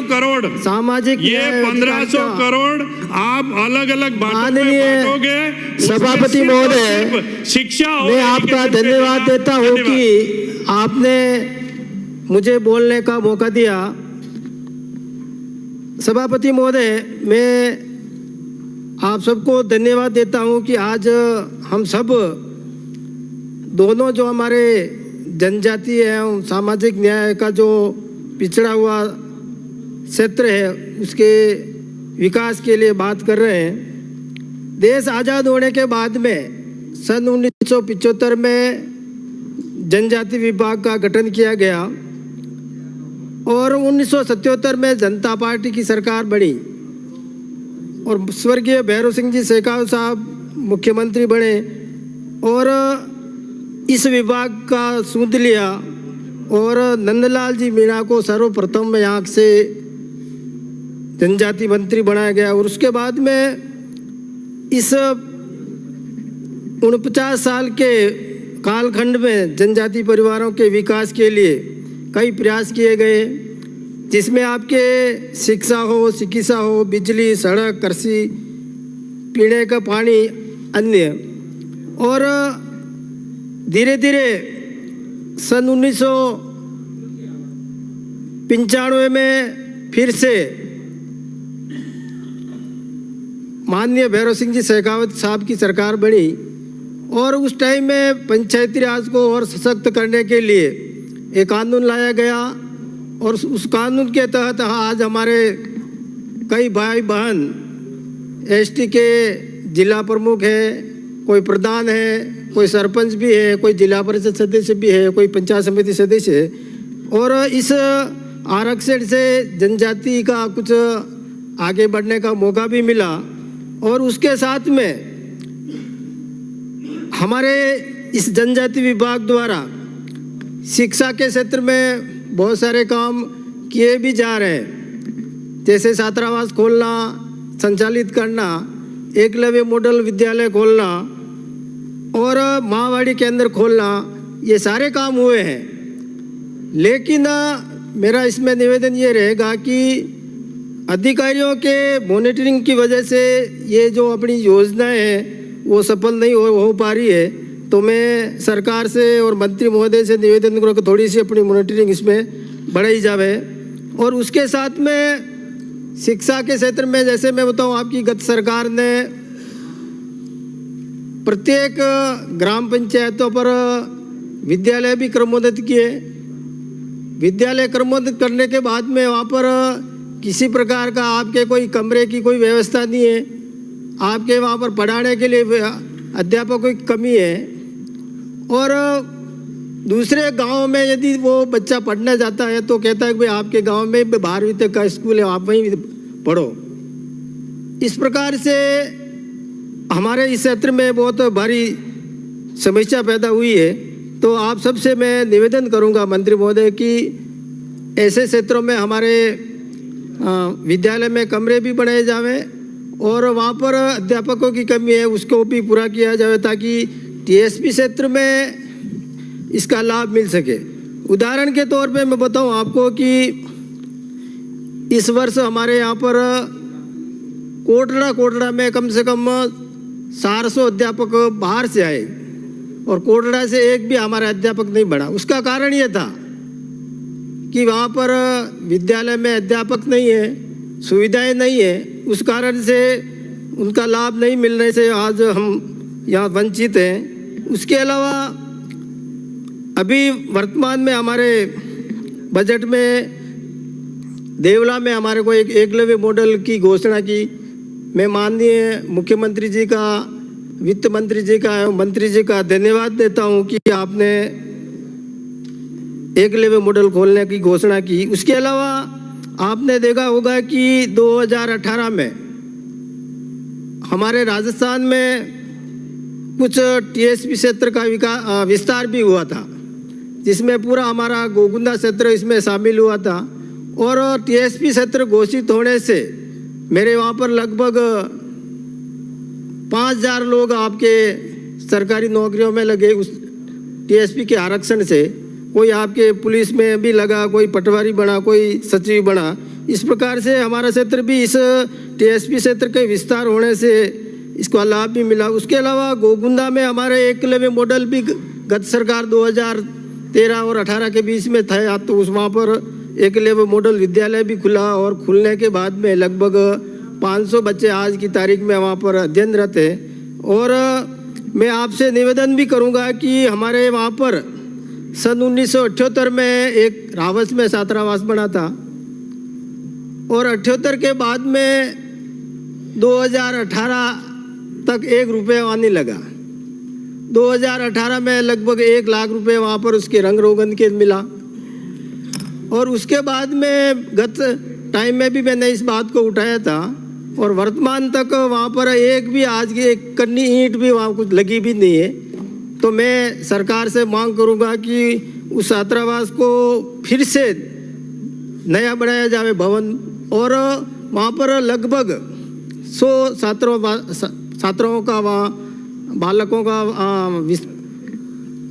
करोड़ सामाजिक ये 1500 करोड़ आप अलग अलग बांटोगे। सभापति महोदय, शिक्षा मैं आपका धन्यवाद देता हूं कि आपने मुझे बोलने का मौका दिया। सभापति महोदय, मैं आप सबको धन्यवाद देता हूं कि आज हम सब दोनों जो हमारे जनजातीय एवं सामाजिक न्याय का जो पिछड़ा हुआ क्षेत्र है उसके विकास के लिए बात कर रहे हैं। देश आज़ाद होने के बाद में सन 1975 में जनजाति विभाग का गठन किया गया और 1977 में जनता पार्टी की सरकार बनी और स्वर्गीय भैरव सिंह जी शेखावत साहब मुख्यमंत्री बने और इस विभाग का सूद लिया और नंदलाल जी मीणा को सर्वप्रथम यहाँ से जनजाति मंत्री बनाया गया और उसके बाद में इस 49 साल के कालखंड में जनजाति परिवारों के विकास के लिए कई प्रयास किए गए, जिसमें आपके शिक्षा हो, चिकित्सा हो, बिजली, सड़क, कृषि, पीने का पानी, अन्य। और धीरे धीरे सन 1995 में फिर से माननीय भैरव सिंह जी शेखावत साहब की सरकार बनी और उस टाइम में पंचायती राज को और सशक्त करने के लिए एक कानून लाया गया और उस कानून के तहत आज हमारे कई भाई बहन एसटी के जिला प्रमुख है, कोई प्रधान है, कोई सरपंच भी है, कोई जिला परिषद सदस्य भी है, कोई पंचायत समिति सदस्य है और इस आरक्षण से जनजाति का कुछ आगे बढ़ने का मौका भी मिला। और उसके साथ में हमारे इस जनजाति विभाग द्वारा शिक्षा के क्षेत्र में बहुत सारे काम किए भी जा रहे हैं, जैसे छात्रावास खोलना, संचालित करना, एकलव्य मॉडल विद्यालय खोलना और माहवाड़ी केंद्र खोलना, ये सारे काम हुए हैं। लेकिन मेरा इसमें निवेदन ये रहेगा कि अधिकारियों के मॉनिटरिंग की वजह से ये जो अपनी योजनाएं हैं वो सफल नहीं हो पा रही है, तो मैं सरकार से और मंत्री महोदय से निवेदन करूँ कि थोड़ी सी अपनी मॉनिटरिंग इसमें बढ़ाई जाए। और उसके साथ में शिक्षा के क्षेत्र में जैसे मैं बताऊँ, आपकी गत सरकार ने प्रत्येक ग्राम पंचायतों पर विद्यालय भी क्रमोन्नत किए। विद्यालय क्रमोन्नत करने के बाद में वहाँ पर किसी प्रकार का आपके कोई कमरे की कोई व्यवस्था नहीं है, आपके वहाँ पर पढ़ाने के लिए अध्यापकों की कमी है और दूसरे गांव में यदि वो बच्चा पढ़ने जाता है तो कहता है कि भाई आपके गांव में 12वीं तक का स्कूल है, आप वहीं पढ़ो। इस प्रकार से हमारे इस क्षेत्र में बहुत भारी समस्या पैदा हुई है। तो आप सबसे मैं निवेदन करूंगा मंत्री महोदय कि ऐसे क्षेत्रों में हमारे विद्यालय में कमरे भी बनाए जावें और वहाँ पर अध्यापकों की कमी है उसको भी पूरा किया जाए ताकि टीएसपी क्षेत्र में इसका लाभ मिल सके। उदाहरण के तौर पे मैं बताऊं आपको कि इस वर्ष हमारे यहाँ पर कोटड़ा में कम से कम 400 अध्यापक बाहर से आए और कोटड़ा से एक भी हमारा अध्यापक नहीं बढ़ा। उसका कारण ये था कि वहाँ पर विद्यालय में अध्यापक नहीं है, सुविधाएं नहीं है, उस कारण से उनका लाभ नहीं मिलने से आज हम यहाँ वंचित हैं। उसके अलावा अभी वर्तमान में हमारे बजट में देवला में हमारे को एक एकलव्य मॉडल की घोषणा की। मैं माननीय मुख्यमंत्री जी का, वित्त मंत्री जी का एवं मंत्री जी का धन्यवाद देता हूं कि आपने एकलव्य मॉडल खोलने की घोषणा की। उसके अलावा आपने देखा होगा कि 2018 में हमारे राजस्थान में कुछ टीएसपी क्षेत्र का विस्तार भी हुआ था, जिसमें पूरा हमारा गोकुंदा क्षेत्र इसमें शामिल हुआ था। और टीएसपी क्षेत्र घोषित होने से मेरे वहाँ पर लगभग 5000 लोग आपके सरकारी नौकरियों में लगे उस टीएसपी के आरक्षण से। कोई आपके पुलिस में भी लगा, कोई पटवारी बना, कोई सचिव बना। इस प्रकार से हमारा क्षेत्र भी इस टीएसपी क्षेत्र के विस्तार होने से इसको लाभ भी मिला। उसके अलावा गोगुंदा में हमारे एकलव्य मॉडल भी गत सरकार 2013 और 18 के बीच में था, तो उस वहाँ पर एकलव्य मॉडल विद्यालय भी खुला और खुलने के बाद में लगभग 500 बच्चे आज की तारीख में वहाँ पर अध्ययनरत हैं। और मैं आपसे निवेदन भी करूँगा कि हमारे वहाँ पर सन 1978 में एक रावस में छात्रावास बना था और 78 के बाद में 2018 तक 1 रुपये आने लगा। 2018 में लगभग 1 लाख रुपए वहाँ पर उसके रंग रोगन के मिला। और उसके बाद में गत टाइम में भी मैंने इस बात को उठाया था और वर्तमान तक वहाँ पर एक भी आज की एक कन्नी ईंट भी वहाँ कुछ लगी भी नहीं है। तो मैं सरकार से मांग करूँगा कि उस छात्रावास को फिर से नया बनाया जाए भवन, और वहाँ पर लगभग 100 छात्रों का वहाँ बालकों का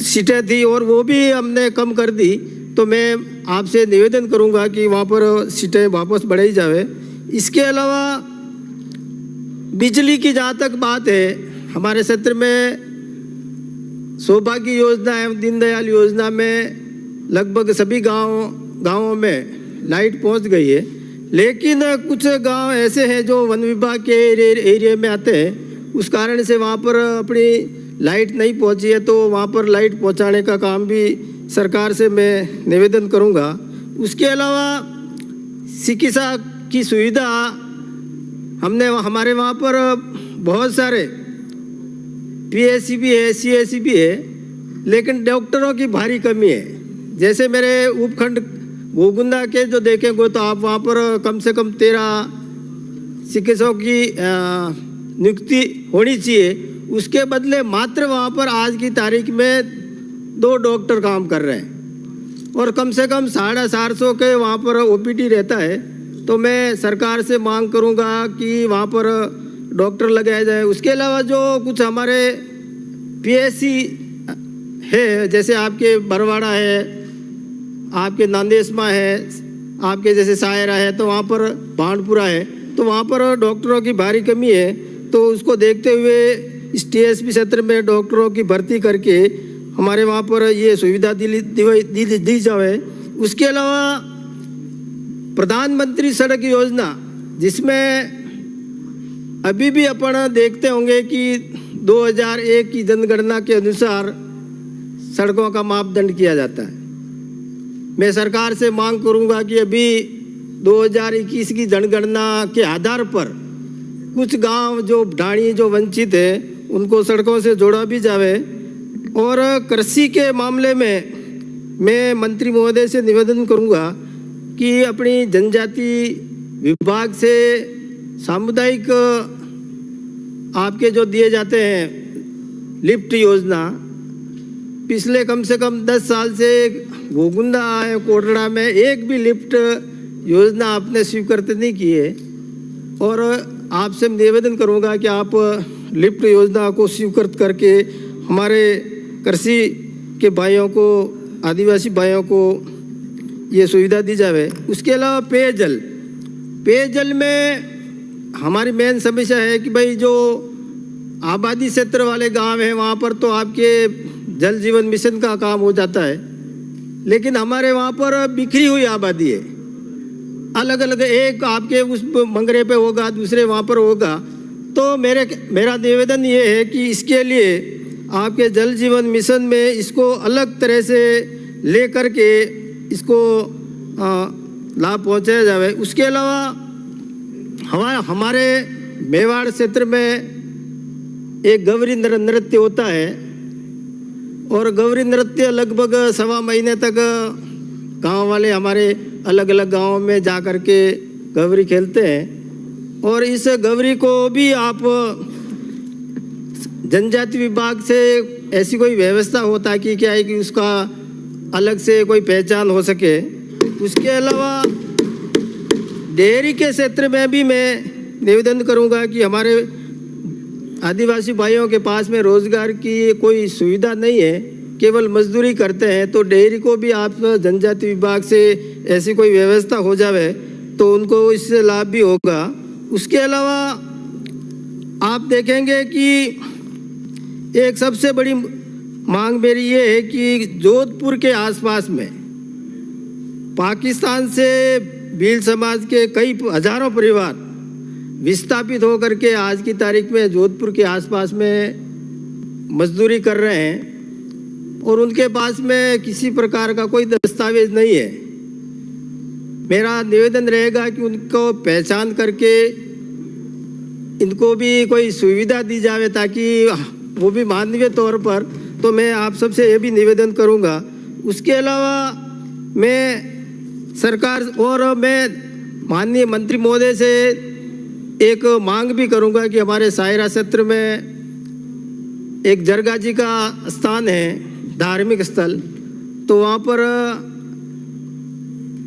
सीटें थी और वो भी हमने कम कर दी। तो मैं आपसे निवेदन करूँगा कि वहाँ पर सीटें वापस बढ़ाई जाए। इसके अलावा बिजली की जहाँ तक बात है, हमारे क्षेत्र में सौभाग्य योजना एवं दीनदयाल योजना में लगभग सभी गांवों में लाइट पहुंच गई है, लेकिन कुछ गांव ऐसे हैं जो वन विभाग के एरिया में आते हैं, उस कारण से वहाँ पर अपनी लाइट नहीं पहुंची है। तो वहाँ पर लाइट पहुंचाने का काम भी सरकार से मैं निवेदन करूँगा। उसके अलावा चिकित्सा की सुविधा हमने हमारे वहाँ पर बहुत सारे पीएचसी भी है, सीएचसी भी है, लेकिन डॉक्टरों की भारी कमी है। जैसे मेरे उपखंड गोगुंदा के जो देखेंगे तो आप वहाँ पर कम से कम 13 चिकित्सकों की नियुक्ति होनी चाहिए, उसके बदले मात्र वहाँ पर आज की तारीख में 2 डॉक्टर काम कर रहे हैं और कम से कम 450 के वहाँ पर ओपीडी रहता है। तो मैं सरकार से मांग करूँगा कि वहाँ पर डॉक्टर लगाया जाए। उसके अलावा जो कुछ हमारे पीएचसी है, जैसे आपके बरवाड़ा है, आपके नांदेशमा है, आपके जैसे सायरा है, तो वहाँ पर भांडपुरा है, तो वहाँ पर डॉक्टरों की भारी कमी है। तो उसको देखते हुए इस टीएसपी क्षेत्र में डॉक्टरों की भर्ती करके हमारे वहाँ पर ये सुविधा दी जाए। उसके अलावा प्रधानमंत्री सड़क योजना, जिसमें अभी भी अपन देखते होंगे कि 2001 की जनगणना के अनुसार सड़कों का मापदंड किया जाता है। मैं सरकार से मांग करूंगा कि अभी 2021 की जनगणना के आधार पर कुछ गांव जो ढाणी जो वंचित है उनको सड़कों से जोड़ा भी जाए। और कृषि के मामले में मैं मंत्री महोदय से निवेदन करूंगा कि अपनी जनजाति विभाग से सामुदायिक आपके जो दिए जाते हैं लिफ्ट योजना, पिछले कम से कम 10 साल से गोगुंदा है कोटड़ा में एक भी लिफ्ट योजना आपने स्वीकृत नहीं की है। और आपसे निवेदन करूंगा कि आप लिफ्ट योजना को स्वीकृत करके हमारे कृषि के भाइयों को, आदिवासी भाइयों को ये सुविधा दी जाए। उसके अलावा पेयजल में हमारी मेन समस्या है कि भाई जो आबादी क्षेत्र वाले गांव हैं वहाँ पर तो आपके जल जीवन मिशन का काम हो जाता है, लेकिन हमारे वहाँ पर बिखरी हुई आबादी है, अलग अलग, एक आपके उस मंगरे पे होगा, दूसरे वहाँ पर होगा। तो मेरा निवेदन ये है कि इसके लिए आपके जल जीवन मिशन में इसको अलग तरह से ले करके इसको लाभ पहुँचाया जाए। उसके अलावा हमारे मेवाड़ क्षेत्र में एक गौरी नृत्य होता है और गौरी नृत्य लगभग 1.25 महीने तक गांव वाले हमारे अलग अलग गांवों में जा कर के गौरी खेलते हैं। और इस गौरी को भी आप जनजाति विभाग से ऐसी कोई व्यवस्था होता कि क्या है कि उसका अलग से कोई पहचान हो सके। उसके अलावा डेयरी के क्षेत्र में भी मैं निवेदन करूंगा कि हमारे आदिवासी भाइयों के पास में रोजगार की कोई सुविधा नहीं है, केवल मजदूरी करते हैं। तो डेयरी को भी आप जनजाति विभाग से ऐसी कोई व्यवस्था हो जाए तो उनको इससे लाभ भी होगा। उसके अलावा आप देखेंगे कि एक सबसे बड़ी मांग मेरी ये है कि जोधपुर के आसपास में पाकिस्तान से भील समाज के कई हजारों परिवार विस्थापित होकर के आज की तारीख में जोधपुर के आसपास में मजदूरी कर रहे हैं और उनके पास में किसी प्रकार का कोई दस्तावेज नहीं है। मेरा निवेदन रहेगा कि उनको पहचान करके इनको भी कोई सुविधा दी जाए ताकि वो भी मानवीय तौर पर, तो मैं आप सबसे ये भी निवेदन करूंगा। उसके अलावा मैं सरकार और मैं माननीय मंत्री महोदय से एक मांग भी करूंगा कि हमारे सायरा क्षेत्र में एक जरगा जी का स्थान है, धार्मिक स्थल, तो वहाँ पर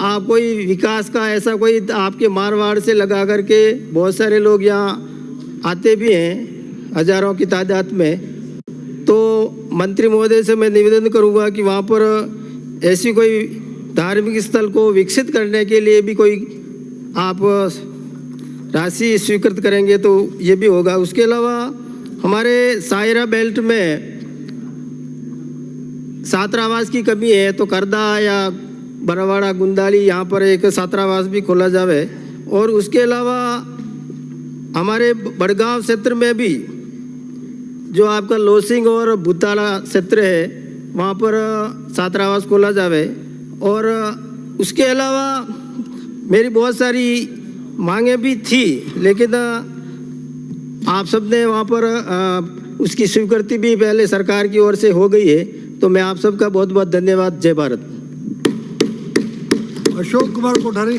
आप कोई विकास का ऐसा कोई आपके मारवाड़ से लगा करके बहुत सारे लोग यहाँ आते भी हैं हजारों की तादाद में, तो मंत्री महोदय से मैं निवेदन करूँगा कि वहाँ पर ऐसी कोई धार्मिक स्थल को विकसित करने के लिए भी कोई आप राशि स्वीकृत करेंगे तो ये भी होगा। उसके अलावा हमारे सायरा बेल्ट में छात्रावास की कमी है, तो करदा या बरवाड़ा गुंदाली यहाँ पर एक छात्रावास भी खोला जाए। और उसके अलावा हमारे बड़गांव क्षेत्र में भी जो आपका लोसिंग और भूताला क्षेत्र है वहाँ पर छात्रावास खोला जाए। और उसके अलावा मेरी बहुत सारी मांगे भी थी, लेकिन आप सबने वहाँ पर उसकी स्वीकृति भी पहले सरकार की ओर से हो गई है, तो मैं आप सबका बहुत बहुत धन्यवाद। जय भारत। अशोक कुमार कोठारी।